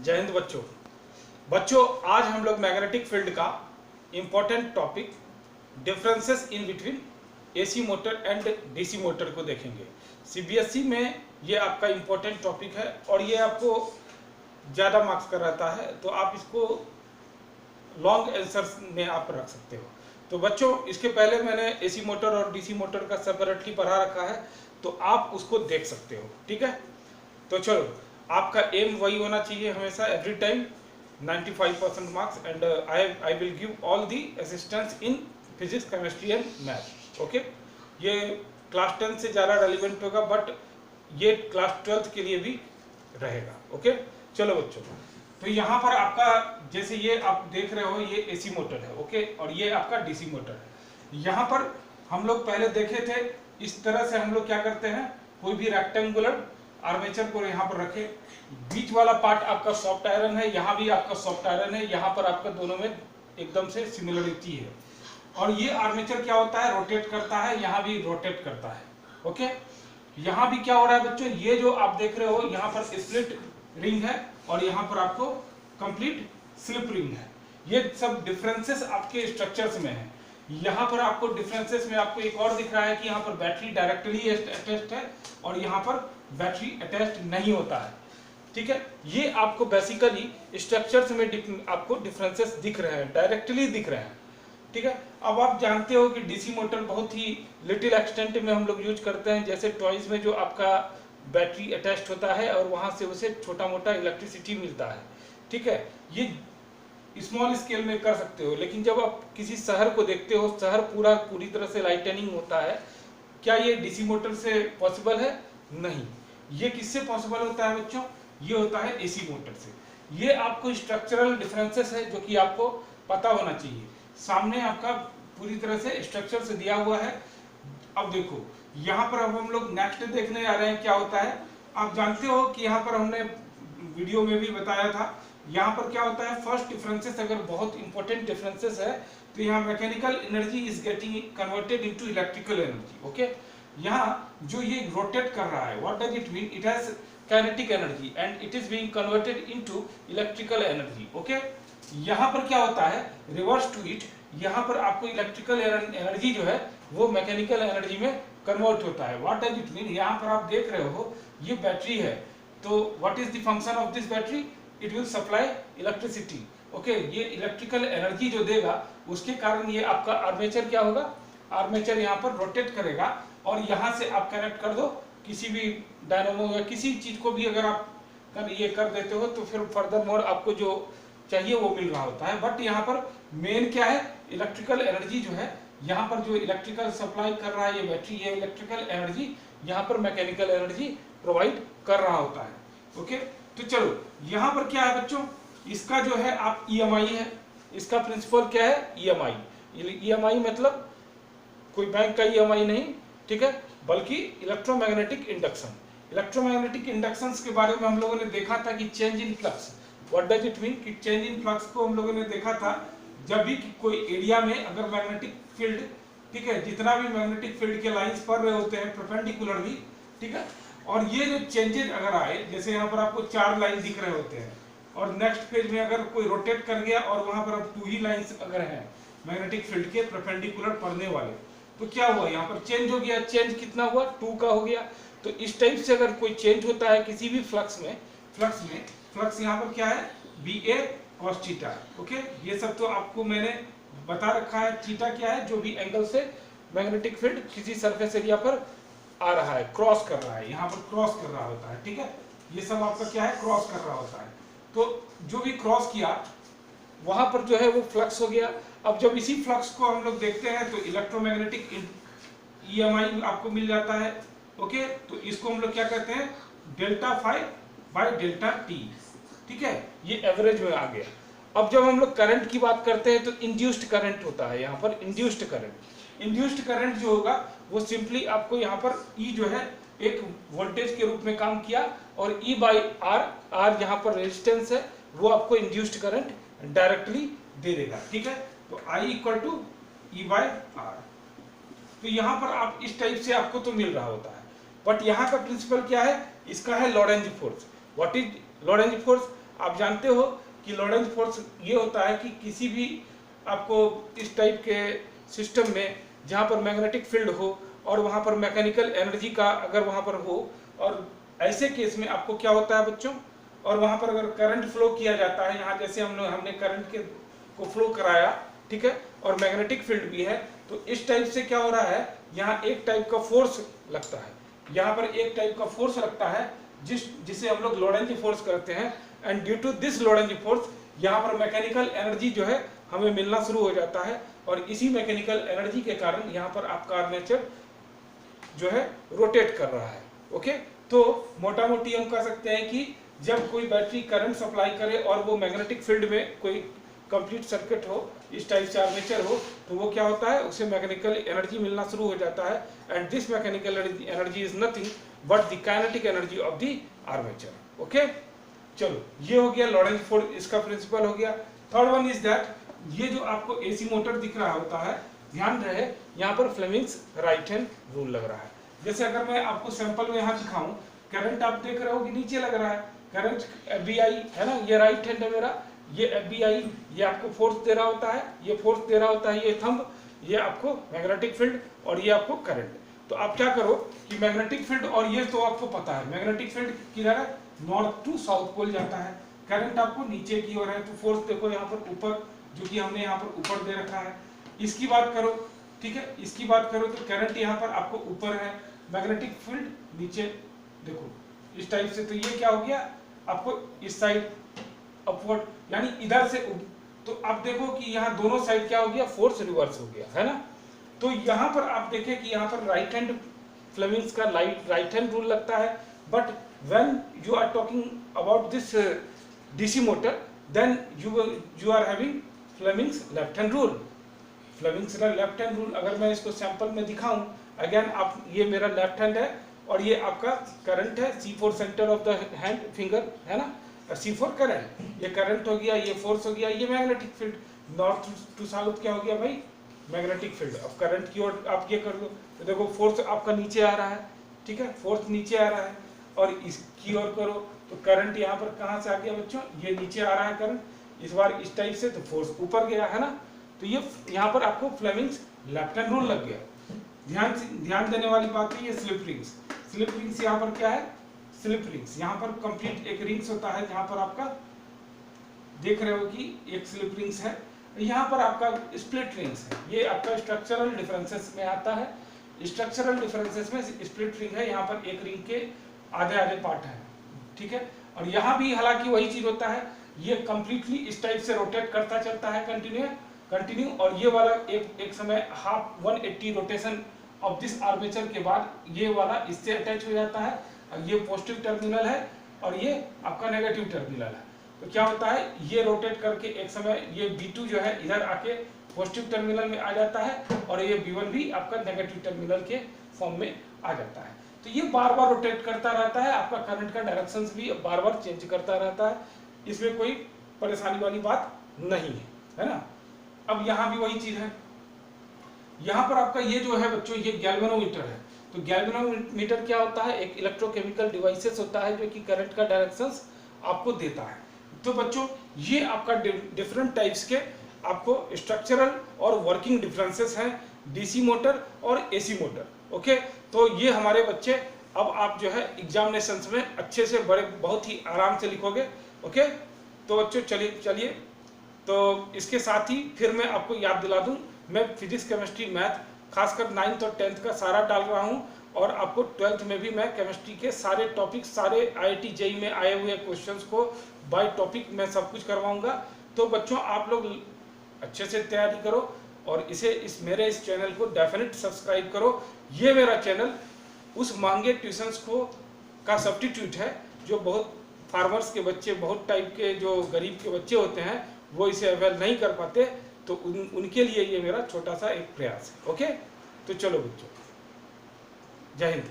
जय हिंद बच्चों। आज हम लोग मैग्नेटिक फील्ड का important topic differences in between AC motor and DC motor को देखेंगे। सीबीएसई में ये आपका इम्पोर्टेंट टॉपिक है और ये आपको ज़्यादा मार्क्स का रहता है, तो आप इसको लॉन्ग आंसर्स में आप रख सकते हो। तो बच्चों, इसके पहले मैंने एसी मोटर और डीसी मोटर का सेपरेटली पढ़ा रखा है, तो आप उसको देख सकते हो। ठीक है, तो चलो, आपका एम वही होना चाहिए हमेशा, every time 95% marks, and I will give all the assistance in physics, chemistry and math. Okay, ये क्लास 10 से ज़्यादा रेलिवेंट होगा, बट ये क्लास 12th के लिए भी रहेगा। ओके, चलो बच्चों, तो यहाँ पर आपका जैसे ये आप देख रहे हो, ये एसी मोटर है। ओके, और ये आपका डीसी मोटर है। यहाँ पर हम लोग पहले देखे थे, इस तरह से हम लोग क्या करते हैं, कोई भी रेक्टेंगुलर आर्मेचर को यहाँ पर रखे, बीच वाला पार्ट आपका सॉफ्ट आयरन है, यहाँ भी आपका सॉफ्ट आयरन है, यहाँ पर आपका दोनों में एकदम से सिमिलरिटी है। और ये आर्मेचर क्या होता है, रोटेट करता है, यहाँ भी रोटेट करता है। ओके, यहाँ भी क्या हो रहा है बच्चों, ये जो आप देख रहे हो, यहाँ पर स्प्लिट रिंग है और यहाँ पर आपको कंप्लीट स्लिप रिंग है। ये सब डिफरेंसेस आपके स्ट्रक्चर्स में है। यहाँ पर आपको डिफरेंसेस में आपको एक और दिख रहा है कि यहाँ पर बैटरी डायरेक्टली अटैच्ड है और यहाँ पर बैटरी अटैच्ड नहीं होता है। ठीक है, ये आपको बेसिकली स्ट्रक्चर्स में आपको डिफरेंसेस दिख रहे हैं, डायरेक्टली दिख रहे हैं। ठीक है, अब आप जानते हो कि डीसी मोटर बहुत ही लिटिल एक्सटेंट में हम लोग यूज करते हैं, जैसे टॉयज में जो आपका बैटरी अटैच्ड होता है और वहां से उसे छोटा मोटा इलेक्ट्रिसिटी मिलता है। ठीक है, ये स्मॉल स्केल में कर सकते हो, लेकिन जब आप किसी शहर को देखते हो, शहर पूरी तरह से लाइटनिंग होता है, क्या ये डीसी मोटर से पॉसिबल है? नहीं। ये किससे पॉसिबल होता है बच्चों? ये होता है एसी मोटर से। ये आपको स्ट्रक्चरल डिफरेंसेस है जो कि आपको पता होना चाहिए। सामने आपका पूरी तरह से स्ट्रक्चर से दिया हुआ है। अब देखो, यहाँ पर अब हम लोग नेक्स्ट देखने आ रहे हैं क्या होता है। आप जानते हो कि यहाँ पर हमने वीडियो में भी बताया था, यहाँ पर क्या होता है, फर्स्ट डिफरेंसेस अगर बहुत इंपॉर्टेंट डिफरेंसेस है तो यहाँ mechanical energy is getting converted into electrical energy. Okay, यहाँ जो ये रोटेट कर रहा है, what does it mean, it has kinetic energy and it is being converted into electrical energy. Okay, यहाँ पर क्या होता है, रिवर्स टू इट, यहाँ पर आपको इलेक्ट्रिकल एनर्जी जो है वो मैकेनिकल एनर्जी में कन्वर्ट होता है। व्हाट डज इट मीन, यहाँ पर आप देख रहे हो ये बैटरी है, तो what is the function of this battery, it will supply electricity. Okay, ये इलेक्ट्रिकल एनर्जी जो देगा उसके कारण ये आपका आर्मेचर क्या होगा, आर्मेचर यहाँ पर रोटेट करेगा और यहाँ से आप कनेक्ट कर दो किसी भी डायनामो या किसी चीज को भी, अगर आप ये कर देते हो तो फिर फर्दर मोर आपको जो चाहिए वो मिल रहा होता है। बट यहाँ पर मेन क्या है, इलेक्ट्रिकल एनर्जी जो है, यहाँ पर जो इलेक्ट्रिकल सप्लाई कर रहा है ये बैटरी, ये इलेक्ट्रिकल एनर्जी यहाँ पर मैकेनिकल एनर्जी प्रोवाइड कर रहा होता है। ओके, तो चलो, यहाँ पर क्या है बच्चों, इसका जो है आप ईएमआई है, इसका प्रिंसिपल क्या है, ईएमआई। ईएमआई मतलब कोई बैंक का ईएमआई नहीं, ठीक है, बल्कि इलेक्ट्रोमैग्नेटिक इंडक्शन। इलेक्ट्रोमैग्नेटिक इंडक्शन के बारे में हम लोगों ने देखा था कि change in flux, what does it mean, कि चेंज इन फ्लक्स को हम लोगों ने देखा था जब भी कोई एरिया में अगर मैग्नेटिक फील्ड, ठीक है, जितना भी मैग्नेटिक फील्ड के लाइंस पड़ रहे होते हैं परपेंडिकुलरली, ठीक है, और ये जो चेंजेस अगर आए, जैसे यहाँ पर आपको 4 लाइन दिख रहे होते हैं और नेक्स्ट पेज में अगर कोई रोटेट कर गया और वहां पर अब 2 ही लाइंस अगर हैं मैग्नेटिक फील्ड के परपेंडिकुलर पड़ने वाले, तो क्या हुआ, यहाँ पर चेंज हो गया। चेंज कितना हुआ, 2 का हो गया। तो इस टाइप से अगर कोई चेंज होता है किसी भी फ्लक्स में, फ्लक्स यहाँ पर क्या है, BA cos थीटा। ओके, ये सब तो आपको मैंने बता रखा है। थीटा क्या है, जो भी एंगल से मैग्नेटिक फील्ड किसी सरफेस एरिया पर आ रहा है, क्रॉस कर रहा है, यहाँ पर क्रॉस कर रहा होता है। ठीक है, ये सब आपका क्या है, क्रॉस कर रहा होता है। तो जो भी क्रॉस किया वहां पर जो है वो फ्लक्स हो गया। अब जब इसी फ्लक्स को हम लोग देखते हैं तो इलेक्ट्रोमैग्नेटिक ईएमआई आपको मिल जाता है। ओके, तो इसको हम लोग क्या कहते हैं, delta phi by delta T. ठीक है, ये एवरेज में आ गया। अब जब हम लोग करंट की बात करते हैं तो इंड्यूस्ड करंट होता है, यहाँ पर इंड्यूस्ड करंट जो होगा वो सिंपली आपको यहाँ पर ई जो है एक वोल्टेज के रूप में काम किया और ई बाई आर यहाँ पर रेजिस्टेंस है, वो आपको इंड्यूस्ड करंट डायरेक्टली दे देगा। ठीक है, तो I equal to E by R. तो यहाँ पर आप इस टाइप से आपको तो मिल रहा होता है, बट यहाँ का प्रिंसिपल क्या है, इसका है Lorentz force. What is Lorentz force, आप जानते हो कि लॉरेंज फोर्स ये होता है कि किसी भी आपको इस टाइप के सिस्टम में जहाँ पर मैग्नेटिक फील्ड हो और वहाँ पर मैकेनिकल एनर्जी का अगर वहाँ पर हो, और ऐसे केस में आपको क्या होता है बच्चों, और वहाँ पर अगर करंट फ्लो किया जाता है, यहाँ जैसे हमने करंट के को फ्लो कराया, ठीक है, और मैग्नेटिक फील्ड भी है, तो इस टाइप से क्या हो रहा है, यहाँ एक टाइप का फोर्स लगता है, यहाँ पर एक टाइप का फोर्स लगता है जिसे हम लोग लॉरेंज फोर्स करते हैं। And due to this Lorentz force यहाँ पर मैकेनिकल एनर्जी जो है हमें मिलना शुरू हो जाता है, और इसी मैकेनिकल एनर्जी के कारण यहाँ पर आपका आर्मेचर जो है रोटेट कर रहा है। ओके, तो मोटा मोटी हम कह सकते हैं कि जब कोई बैटरी करंट सप्लाई करे और वो मैग्नेटिक फील्ड में कोई कंप्लीट सर्किट हो, इस टाइप से आर्मेचर हो, तो वो क्या होता है, उसे मैकेनिकल एनर्जी मिलना शुरू हो जाता है। And this mechanical energy is nothing but the kinetic energy of the armature. Okay, चलो ये हो गया लॉरेंज फोर्स, इसका प्रिंसिपल हो गया। थर्ड वन इज दैट, ये जो आपको एसी मोटर दिख रहा होता है, ध्यान रहे यहाँ पर फ्लेमिंग्स राइट हैंड रूल लग रहा है। जैसे अगर मैं आपको सैंपल में यहाँ दिखाऊं, करंट आप देख रहे हो कि नीचे लग रहा है, करंट FBI है ना, ये राइट हैंड है मेरा, ये FBI ये आपको फोर्स दे रहा होता है, ये फोर्स दे रहा होता है, ये थंब, ये आपको मैग्नेटिक फील्ड, और ये आपको करंट। तो आप क्या करो कि मैग्नेटिक फील्ड, और ये तो आपको पता है मैग्नेटिक फील्ड किधर है, नॉर्थ टू साउथ पोल जाता है, करंट आपको नीचे की ओर है, तो फोर्स देखो यहाँ पर ऊपर, जो कि हमने यहाँ पर ऊपर दे रखा है। इसकी बात करो, ठीक है, इसकी बात करो तो करंट यहाँ पर आपको ऊपर है, मैग्नेटिक फील्ड नीचे, देखो इस टाइप से। तो ये क्या हो गया आपको इस साइड अपवर्ड, यानी इधर से, तो आप देखो कि यहाँ दोनों साइड क्या हो गया, फोर्स रिवर्स हो गया है ना। तो यहाँ पर आप देखें कि यहाँ पर राइट हैंड फ्लेमिंग्स का राइट हैंड रूल लगता है, but when you are talking about this DC motor, then you are having Fleming's left hand rule. Fleming's का लेफ्ट हैंड रूल अगर मैं इसको सैंपल में दिखाऊं, अगेन आप, ये मेरा लेफ्ट हैंड है और ये आपका करंट है, C4 centre of the hand finger है ना, C4 करंट, ये करंट हो गया, ये फोर्स हो गया, ये magnetic field, north to south क्या हो गया भाई, मैग्नेटिक फील्ड। अब करंट की ओर आप ये कर लो, तो देखो फोर्स आपका नीचे आ रहा है, ठीक है, फोर्स नीचे आ रहा है, और इसकी ओर करो तो करंट यहाँ पर कहाँ से आ गया बच्चों, ये नीचे आ रहा है करंट, इस बार इस टाइप से, तो फोर्स ऊपर गया है ना। तो ये यहाँ पर आपको फ्लेमिंग्स लेफ्ट हैंड रूल लग गया। ध्यान देने वाली बात है, ये स्लिप रिंग्स, स्लिप रिंग्स यहाँ पर क्या है, स्लिप रिंग्स, यहाँ पर कंप्लीट एक रिंग्स होता है, जहाँ पर आपका देख रहे हो कि एक स्लिप रिंग्स है, यहाँ पर आपका स्प्लिट रिंग्स है, ये आपका स्ट्रक्चरल डिफरेंसेस में आता है। स्ट्रक्चरल डिफरेंसेस में स्प्लिट रिंग है, यहाँ पर एक रिंग के आधे आधे पार्ट है, ठीक है, और यहाँ भी हालांकि वही चीज होता है, ये कंप्लीटली इस टाइप से रोटेट करता चलता है कंटिन्यू, और ये वाला एक समय half 180 rotation of this armature के बाद ये वाला इससे अटैच हो जाता है, और ये पॉजिटिव टर्मिनल है और ये आपका नेगेटिव टर्मिनल है। तो क्या होता है, ये रोटेट करके एक समय ये B2 जो है इधर आके पॉजिटिव टर्मिनल में आ जाता है, और ये B1 भी आपका नेगेटिव टर्मिनल के फॉर्म में आ जाता है। तो ये बार बार रोटेट करता रहता है, आपका करंट का डायरेक्शन भी बार बार चेंज करता रहता है, इसमें कोई परेशानी वाली बात नहीं है ना। अब यहाँ भी वही चीज है, यहाँ पर आपका ये जो है बच्चों, ये गैल्वेनोमीटर है। तो गैल्वेनोमीटर क्या होता है, एक इलेक्ट्रोकेमिकल डिवाइसेस होता है जो कि करंट का डायरेक्शंस आपको देता है। तो बच्चों ये आपका डिफरेंट टाइप्स के आपको स्ट्रक्चरल और वर्किंग डिफरेंसेस हैं DC मोटर और AC मोटर। ओके, तो ये हमारे बच्चे, अब आप जो है एग्जामिनेशंस में अच्छे से बड़े बहुत ही आराम से लिखोगे। ओके, तो बच्चों चलिए तो इसके साथ ही फिर मैं आपको याद दिला दूं, मैं फिजिक्स केमिस्ट्री मैथ खासकर 9th और 10th का सारा डाल रहा हूं, और आपको 12th में भी मैं केमिस्ट्री के सारे टॉपिक, सारे IIT JEE में आए हुए क्वेश्चंस को बाय टॉपिक मैं सब कुछ करवाऊंगा। तो बच्चों आप लोग अच्छे से तैयारी करो, और मेरे इस चैनल को डेफिनेट सब्सक्राइब करो। ये मेरा चैनल उस महंगे ट्यूशंस का सब्स्टिट्यूट है, जो बहुत फार्मर्स के बच्चे, बहुत टाइप के जो गरीब के बच्चे होते हैं, वो इसे अवेल नहीं कर पाते, तो उनके लिए ये मेरा छोटा सा एक प्रयास है। ओके, तो चलो बच्चों, जय हिंद।